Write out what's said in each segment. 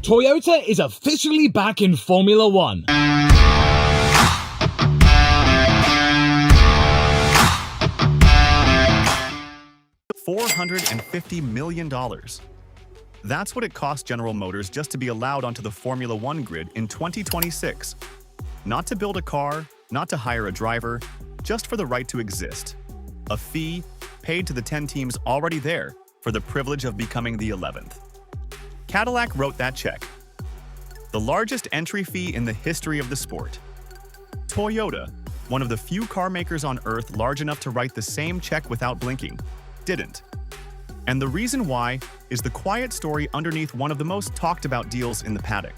Toyota is officially back in Formula One. $450 million. That's what it cost General Motors just to be allowed onto the Formula One grid in 2026. Not to build a car, not to hire a driver, just for the right to exist. A fee paid to the 10 teams already there for the privilege of becoming the 11th. Cadillac wrote that check. The largest entry fee in the history of the sport. Toyota, one of the few car makers on Earth large enough to write the same check without blinking, didn't. And the reason why is the quiet story underneath one of the most talked about deals in the paddock.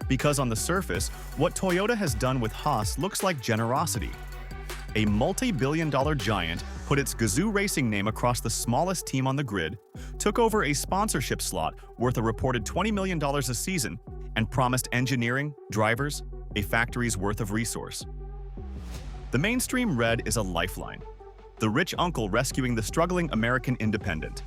Because on the surface, what Toyota has done with Haas looks like generosity. A multi-billion-dollar giant put its Gazoo Racing name across the smallest team on the grid, took over a sponsorship slot worth a reported $20 million a season, and promised engineering, drivers, a factory's worth of resource. The mainstream read is a lifeline. The rich uncle rescuing the struggling American independent.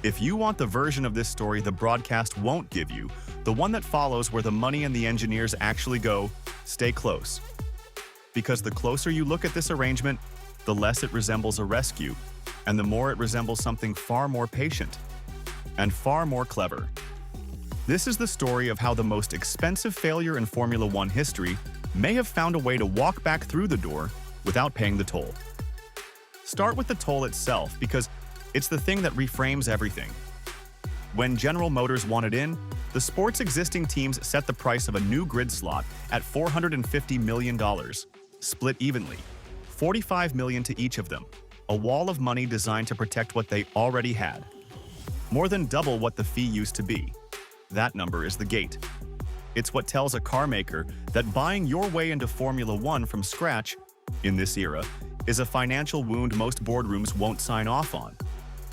If you want the version of this story the broadcast won't give you, the one that follows where the money and the engineers actually go, stay close. Because the closer you look at this arrangement, the less it resembles a rescue, and the more it resembles something far more patient and far more clever. This is the story of how the most expensive failure in Formula One history may have found a way to walk back through the door without paying the toll. Start with the toll itself, because it's the thing that reframes everything. When General Motors wanted in, the sport's existing teams set the price of a new grid slot at $450 million, split evenly, $45 million to each of them, a wall of money designed to protect what they already had. More than double what the fee used to be. That number is the gate. It's what tells a car maker that buying your way into Formula One from scratch, in this era, is a financial wound most boardrooms won't sign off on.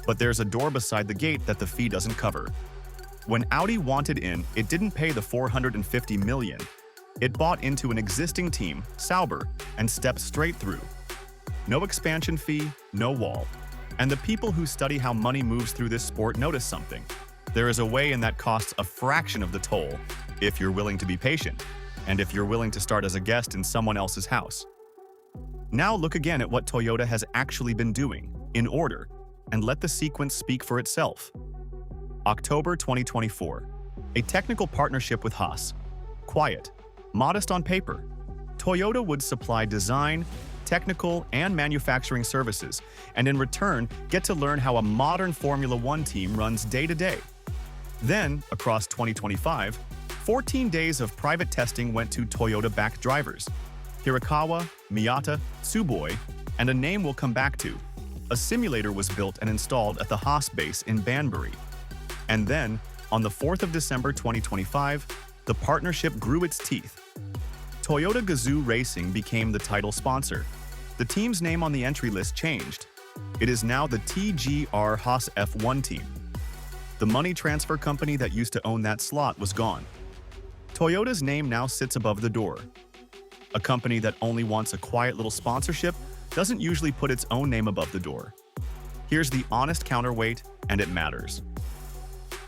But there's a door beside the gate that the fee doesn't cover. When Audi wanted in, it didn't pay the $450 million. It bought into an existing team, Sauber, and stepped straight through. No expansion fee, no wall. And the people who study how money moves through this sport notice something. There is a way in that costs a fraction of the toll, if you're willing to be patient, and if you're willing to start as a guest in someone else's house. Now look again at what Toyota has actually been doing, in order, and let the sequence speak for itself. October 2024. A technical partnership with Haas. Quiet, modest on paper. Toyota would supply design, technical, and manufacturing services, and in return, get to learn how a modern Formula One team runs day to day. Then, across 2025, 14 days of private testing went to Toyota-backed drivers. Hirakawa, Miyata, Tsuboi, and a name we'll come back to. A simulator was built and installed at the Haas base in Banbury. And then, on the 4th of December 2025, the partnership grew its teeth. Toyota Gazoo Racing became the title sponsor. The team's name on the entry list changed. It is now the TGR Haas F1 team. The money transfer company that used to own that slot was gone. Toyota's name now sits above the door. A company that only wants a quiet little sponsorship doesn't usually put its own name above the door. Here's the honest counterweight, and it matters.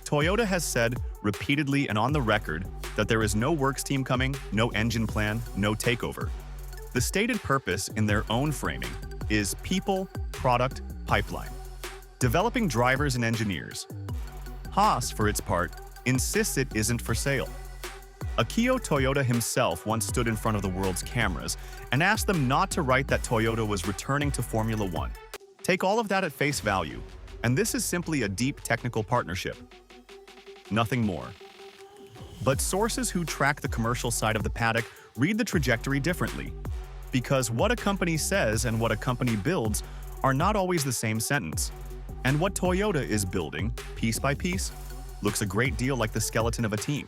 Toyota has said, repeatedly and on the record, that there is no works team coming, no engine plan, no takeover. The stated purpose in their own framing is people, product, pipeline. Developing drivers and engineers. Haas, for its part, insists it isn't for sale. Akio Toyoda himself once stood in front of the world's cameras and asked them not to write that Toyota was returning to Formula One. Take all of that at face value, and this is simply a deep technical partnership. Nothing more. But sources who track the commercial side of the paddock read the trajectory differently, because what a company says and what a company builds are not always the same sentence. And what Toyota is building, piece by piece, looks a great deal like the skeleton of a team.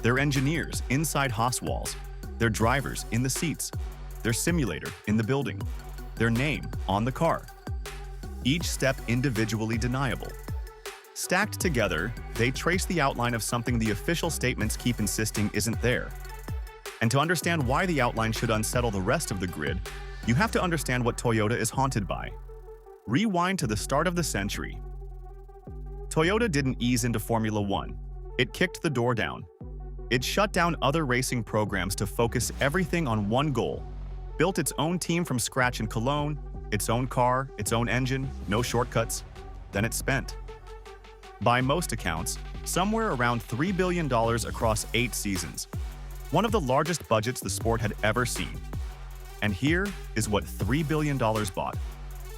Their engineers inside Haas walls, their drivers in the seats, their simulator in the building, their name on the car. Each step individually deniable. Stacked together, they trace the outline of something the official statements keep insisting isn't there. And to understand why the outline should unsettle the rest of the grid, you have to understand what Toyota is haunted by. Rewind to the start of the century. Toyota didn't ease into Formula One. It kicked the door down. It shut down other racing programs to focus everything on one goal, built its own team from scratch in Cologne, its own car, its own engine, no shortcuts. Then it spent, by most accounts, somewhere around $3 billion across 8 seasons, one of the largest budgets the sport had ever seen. And here is what $3 billion bought: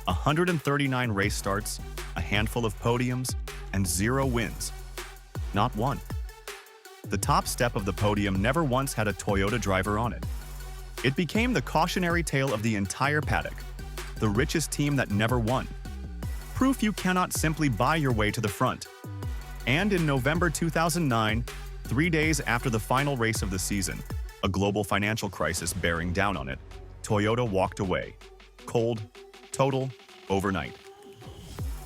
139 race starts, a handful of podiums, and 0 wins. Not one. The top step of the podium never once had a Toyota driver on it. It became the cautionary tale of the entire paddock, the richest team that never won. Proof you cannot simply buy your way to the front. And in November 2009, 3 days after the final race of the season, a global financial crisis bearing down on it, Toyota walked away. Cold, total, overnight.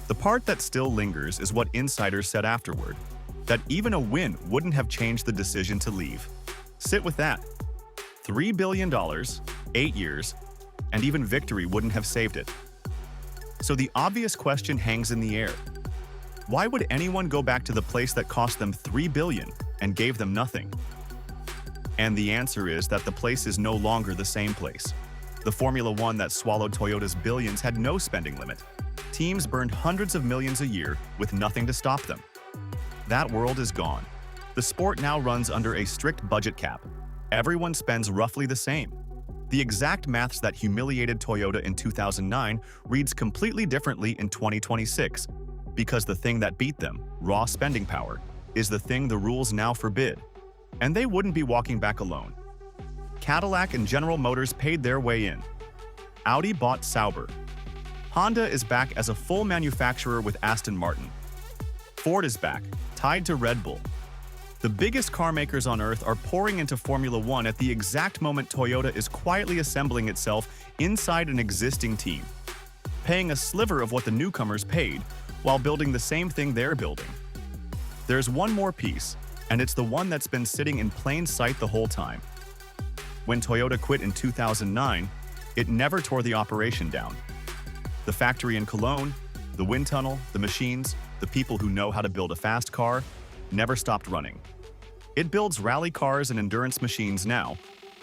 The part that still lingers is what insiders said afterward, that even a win wouldn't have changed the decision to leave. Sit with that. $3 billion, 8 years, and even victory wouldn't have saved it. So the obvious question hangs in the air. Why would anyone go back to the place that cost them $3 billion and gave them nothing? And the answer is that the place is no longer the same place. The Formula One that swallowed Toyota's billions had no spending limit. Teams burned hundreds of millions a year with nothing to stop them. That world is gone. The sport now runs under a strict budget cap. Everyone spends roughly the same. The exact maths that humiliated Toyota in 2009 reads completely differently in 2026, because the thing that beat them, raw spending power, is the thing the rules now forbid. And they wouldn't be walking back alone. Cadillac and General Motors paid their way in. Audi bought Sauber. Honda is back as a full manufacturer with Aston Martin. Ford is back, tied to Red Bull. The biggest car makers on Earth are pouring into Formula One at the exact moment Toyota is quietly assembling itself inside an existing team, paying a sliver of what the newcomers paid while building the same thing they're building. There's one more piece, and it's the one that's been sitting in plain sight the whole time. When Toyota quit in 2009, it never tore the operation down. The factory in Cologne, the wind tunnel, the machines, the people who know how to build a fast car, never stopped running. It builds rally cars and endurance machines now,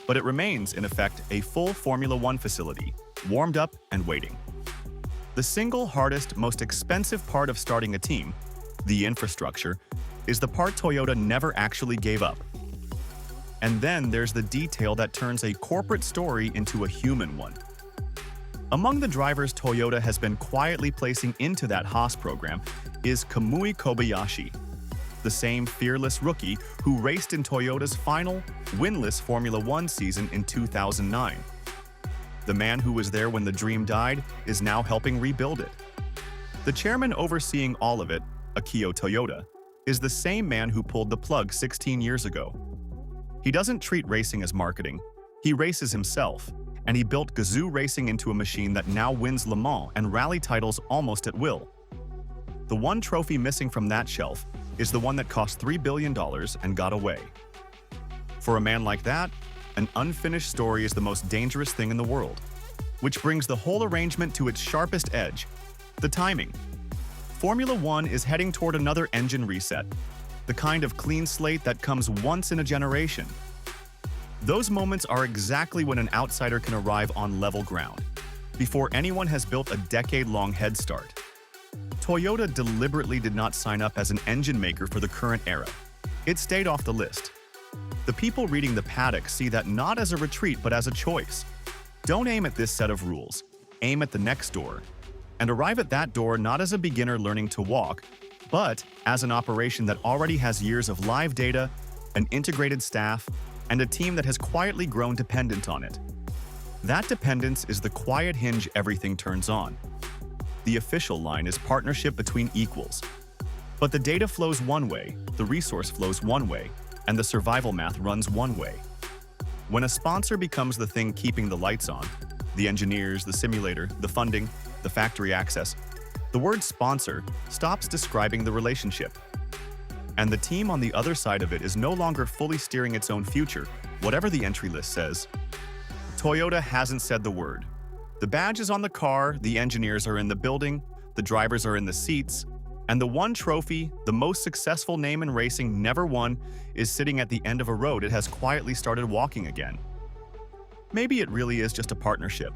but it remains, in effect, a full Formula One facility, warmed up and waiting. The single hardest, most expensive part of starting a team, the infrastructure, is the part Toyota never actually gave up. And then there's the detail that turns a corporate story into a human one. Among the drivers Toyota has been quietly placing into that Haas program is Kamui Kobayashi, the same fearless rookie who raced in Toyota's final, winless Formula One season in 2009. The man who was there when the dream died is now helping rebuild it. The chairman overseeing all of it, Akio Toyoda, is the same man who pulled the plug 16 years ago. He doesn't treat racing as marketing. He races himself, and he built Gazoo Racing into a machine that now wins Le Mans and rally titles almost at will. The one trophy missing from that shelf is the one that cost $3 billion and got away. For a man like that, an unfinished story is the most dangerous thing in the world, which brings the whole arrangement to its sharpest edge: the timing. Formula One is heading toward another engine reset, the kind of clean slate that comes once in a generation. Those moments are exactly when an outsider can arrive on level ground, before anyone has built a decade-long head start. Toyota deliberately did not sign up as an engine maker for the current era. It stayed off the list. The people reading the paddock see that not as a retreat but as a choice. Don't aim at this set of rules, aim at the next door. And arrive at that door not as a beginner learning to walk, but as an operation that already has years of live data, an integrated staff, and a team that has quietly grown dependent on it. That dependence is the quiet hinge everything turns on. The official line is partnership between equals. But the data flows one way, the resource flows one way, and the survival math runs one way. When a sponsor becomes the thing keeping the lights on, the engineers, the simulator, the funding, the factory access, the word sponsor stops describing the relationship. And the team on the other side of it is no longer fully steering its own future, whatever the entry list says. Toyota hasn't said the word. The badge is on the car, the engineers are in the building, the drivers are in the seats, And the one trophy, the most successful name in racing never won, is sitting at the end of a road it has quietly started walking again. Maybe it really is just a partnership.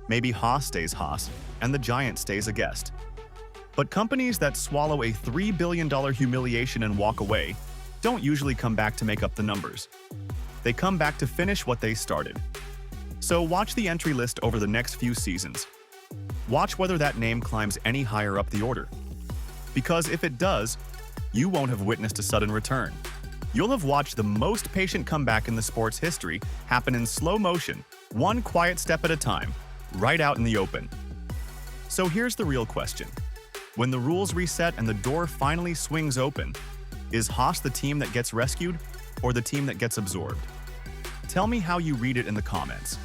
Maybe Haas stays Haas, and the giant stays a guest. But companies that swallow a $3 billion humiliation and walk away don't usually come back to make up the numbers. They come back to finish what they started. So watch the entry list over the next few seasons. Watch whether that name climbs any higher up the order. Because if it does, you won't have witnessed a sudden return. You'll have watched the most patient comeback in the sport's history happen in slow motion, one quiet step at a time, right out in the open. So here's the real question. When the rules reset and the door finally swings open, is Haas the team that gets rescued or the team that gets absorbed? Tell me how you read it in the comments.